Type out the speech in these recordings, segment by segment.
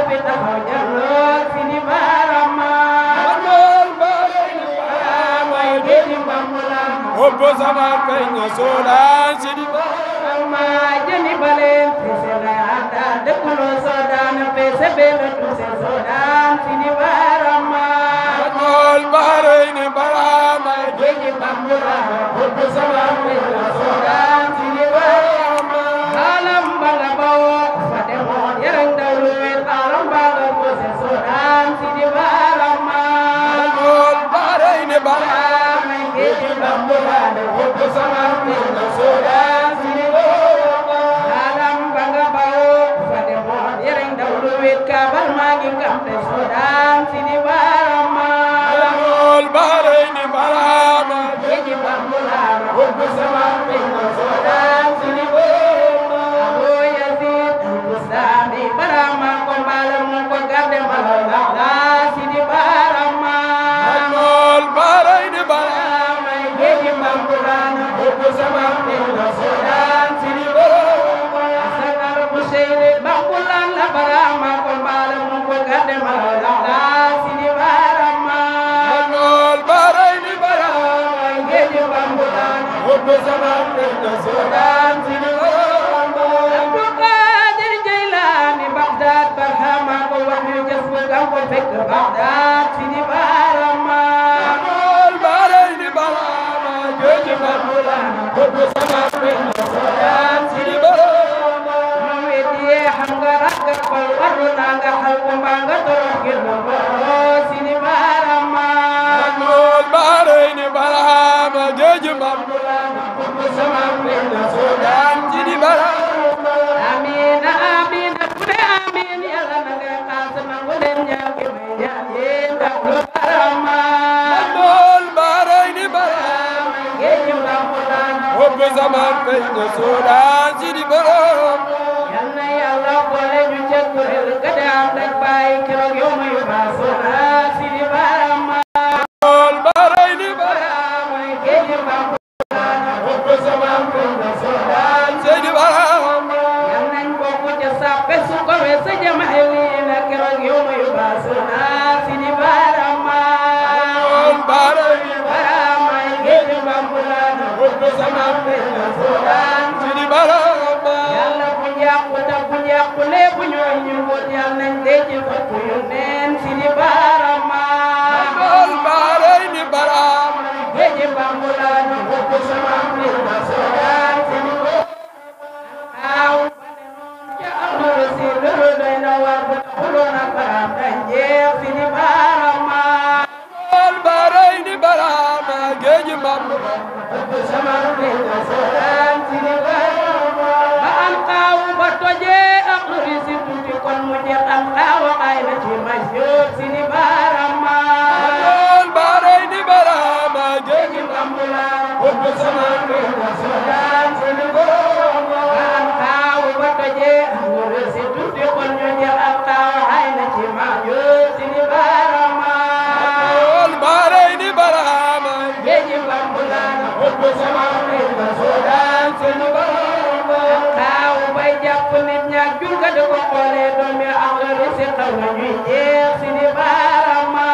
fi taxaw jàlloor si di barama may géej Bambulaan hubbu zaman feeñ na Soodaan si di barama jëni baleen fi Sénégal dëkkuloo Soodaan feese beena tuuse Soodaan si di barama Majmul Bahrayni barama géej Bambulaan hubbu zaman feeñ na Soodaan si di barama alam banga bawoo fa demoon yarang dawlu wet alam banga tuuse Soodaan si di barama Majmul Bahrayni barama géej Bambulaan hubbu zaman feeñ na Soodaan si di barama alam banga bawoo fa demoon yarang dawlu wet kabal maa ngi kamte Soodaan si di barama Majmul Bahrayni barama géej Bambulaan hubbu zaman feeñ na Soodaan si di barama Abu Yazid al-Bustami barama ko mbala mu ko garde mbala si di barama Majmul Bahrayni barama géej Bambulaan hubbu zaman feeñ na Soodaan si di barama Asakar bu Seyri Bambulaan la barama ko mbala mu ko garde mbala si di barama Majmul Bahrayni barama géej Bambulaan hubbu zaman feeñ na Soodaan si di barama Abdul Qadir Jaylaani Baghdad barhama ko wax ñu jëf bu gam ko fekk Baghdad si di barama Majmul Bahrayni barama géej Bambulaan hubbu zaman feeñ na Soodaan si di barama mu weddi xam nga rakk ko waru naa nga xal ko mbaa nga torox ngir lu boro si di barama Majmul Bahrayni barama géej Bambulaan hubbu zaman feeñ na Soodaan si di barama amina amina ku ne amin yàlla na nga xaas nangu leen ñaan gi may ñaan yéen ndax lu barama Majmul Bahrayni barama géej Bambulaan hubbu zaman feeñ na Soodaan si di barama yal na yàlla boole ñu ca kuréel ga daan dañ bàyyi keroog yow ma yu baasuna si di barama Majmul Bahrayni barama géej Bambulaan hubbu zaman feeñ na Soodaan si di barama yal nañ bokk ca sàppe su ko we sa jamaay lii na keroog yow ma yu baasuna si di barama Majmul Bahrayni barama géej Bambulaan hubbu zaman feeñ na Soodaan si di barama yàlla bu njàqu ta bu njàqu lee bu ñooy ñu wut yal nañ dee ci fat yu neen si di barama Majmul Bahrayni barama géej Bambulaan hubbu zaman feeñ na Soodaan si di aw ca amul si lulu doy na war bu taxuloon ak baram dañ jeex si di barama Majmul Bahrayni barama géej Bambulaan hubbu zaman feeñ na Soodaan si di barama ba am xaaw ba tojee ak lu si tuuti kon mu jeex am xaaw ay na ci masjid si di barama Majmul Bahrayni barama géej géej Bambulaan hubbu zaman feeñ na Soodaan si di barama ba am xaaw ba tojee ak lu si tuuti kon mu jeex am xaaw ay na ci masjid si di barama Majmul Bahrayni barama géej Bambulaan hubbu zaman feeñ na Soodaan si di barama xaaw bay jàpp nit ñaak jur ga di ko xoolee doom ya ak lu si xaw na ñuy jeex si di barama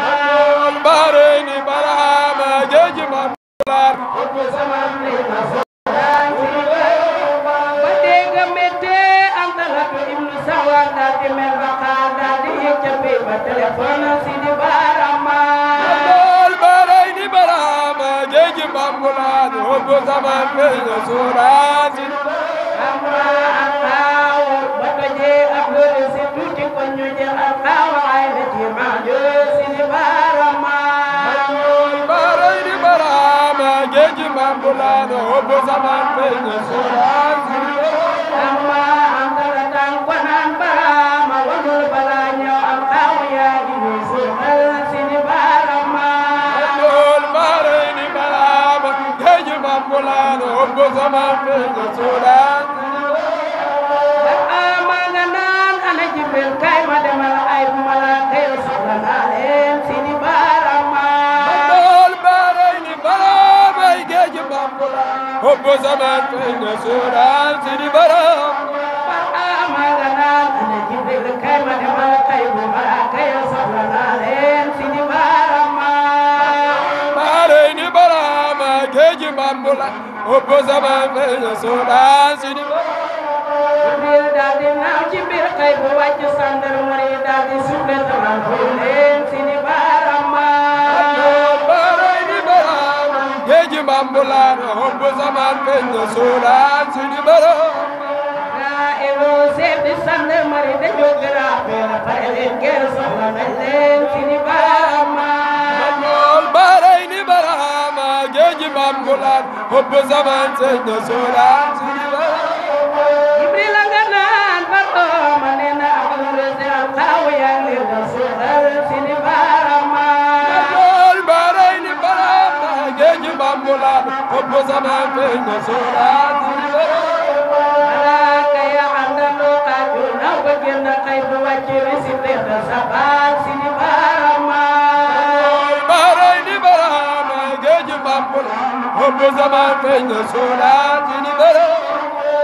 Majmul Bahrayni barama géej Bambulaan hubbu zaman feeñ na Soodaan si di barama ba dégg méttee am talatu ibnu sawar daal di mel ba xaar daal di yëg ca pay ba téléphone si di barama Majmul Bahrayni barama géej Bambulaan hubbu zaman feeñ na Soodaan si di amma ak xaaw ba tojee ak lu si tuuti kon ñu jël ak xaaw ay na ci maajo si di barama Majmul Bahrayni barama géej Bambulaan hubbu zaman feeñ na Soodaan si di amma am dara tàng ko naan barama wanul balaa ñëw am xaaw yaa ngi ñuy suuxal si di barama Majmul Bahrayni barama géej Bambulaan hubbu zaman feeñ na Soodaan si di ama nga naan ana jibril kay ma demal ay malaaka yi soxla naa leen si di barama Majmul Bahrayni barama géej Bambulaan hubbu zaman feeñ na Soodaan si di barama ama nga naan ana jibril kay ma demal Bambulaan hubbu zaman feeñ Soodaan Sidi Jibril daal di naaw ci biir xëy bu wàcc gendarmerie daal di soufflé taman fu leen Sidi Barama Barayni Barama géeji Bambulaan hubbu zaman feeñ Soodaan Sidi chef de gendarmerie dañoo grave la pare leen guerre soxla nañ leen Sidi Barama Barayni Barama géeji Bambulaan hubbu zaman feeñ Soodaan Sidi Jibril nga naan Barama nee na Abdou Razak taw yaa ngi leen di suuxal Sidi Barama Barayni Barama géeji Bambulaan hubbu zaman feeñ Soodaan Sidi génn xëy bu wàcc récipient de sabal Sidi Barama Barayni Barama géeji Bambulaan hubbu zaman feeñ Soodaan Sidi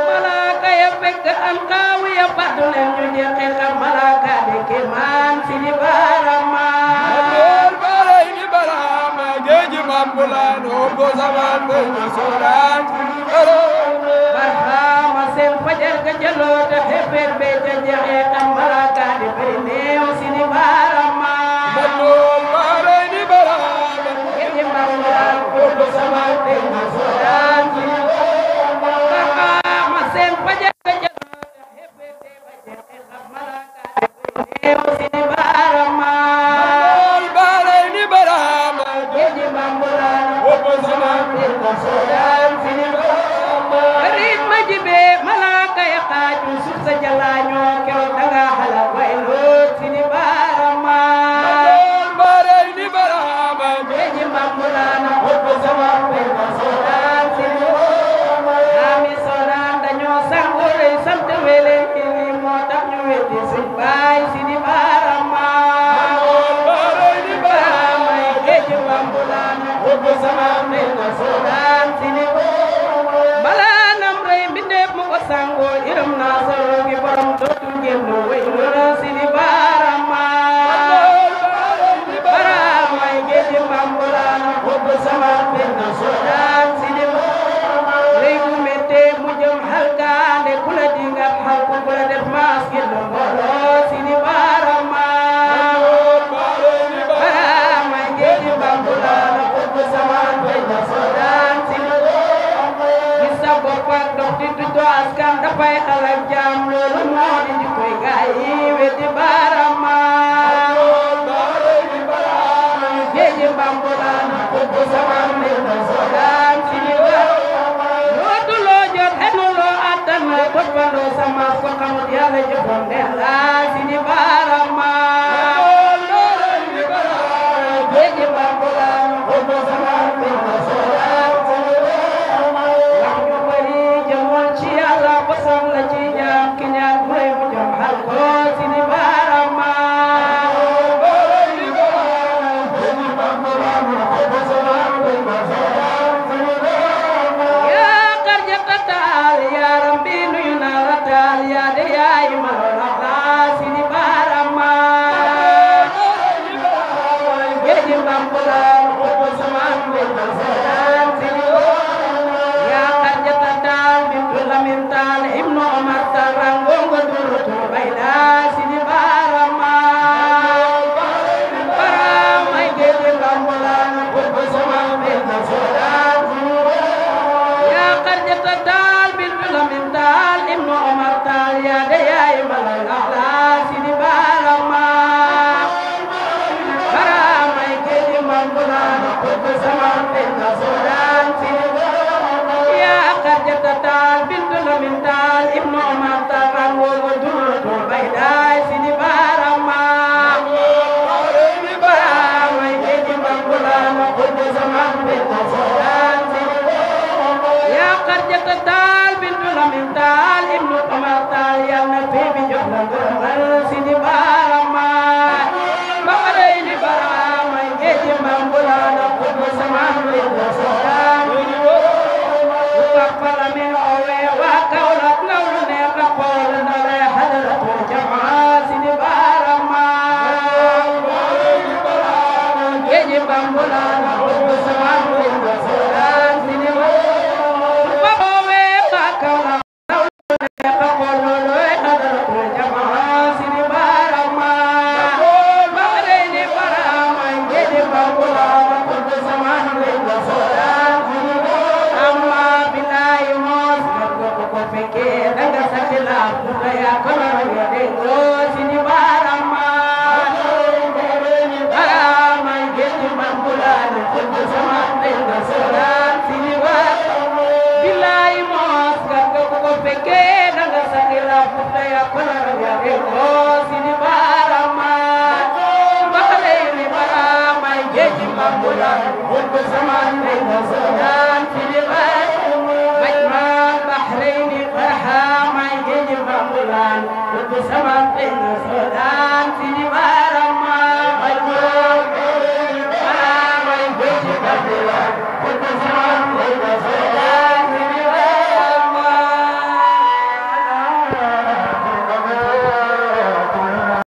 malaaka ya fekk am kaaw ya fàttu leen ñu jeexee xam malaaka de kéemaan Sidi Barama Barayni Barama géeji Bambulaan hubbu zaman feeñ Soodaan Sidi Barhama seen fajar ga jaloo te xefer be ca jeexee xam malaaka de bëri néew Sidi Barama Barayni Barama géeji Bambulaan hubbu zaman feeñ Soodaan Sidi Barama seen fajar ga jaloo te xefer be ca jeexee xam malaaka de bëri néew Sidi Barama Barayni Barama géeji Bambulaan hubbu zaman feeñ Soodaan Sidi rit ma jibe malaaka ya xaaju suuf sa jalaañoo keroog danga xalaat way lool Sidi Barama Barayni Barama géeji Bambulaan hubbu zaman feeñ Soodaan Sidi ami Soodaan dañoo sangu rëy sant weleen ili moo tax ñu weddi suñ baay Sidi Barama Barayni Barama géeji Bambulaan hubbu zaman feeñ Soodaan Sidi balaanam rëy mbindeef mu ko sangoo yërëm naa sa roogi borom dootul génn wéy loolu Sidi Barama Barama géeji Bambulaan hubbu zaman feeñ Soodaan Sidi rëy bu méttee mu jëm halkaande ku la dingat halku ku la def maas ngir la mbooloo Sidi Barama Barama géeji Bambulaan hubbu zaman feeñ Soodaan Sidi sa bopp ak dox di tuddoo askan dafay xalak jaam loolu moo di jikkoy gaay yi weddi Barama géeji Bambulaan hubbu zaman feeñ Soodaan Sidi lootu loo jot xenu loo attan bot bandoo sama ko xamut yàlla jëfoon den la Sidi Barama géeji Bambulaan hubbu zaman feeñ Soodaan jëmoon ci yàlla bosam la ci jaam ki ñaan mooy mu jëm xal ko Sidi Barama السودان في الغاية مجمع البحرين برهام يجي بامبولان وبسمع السودان في الغاية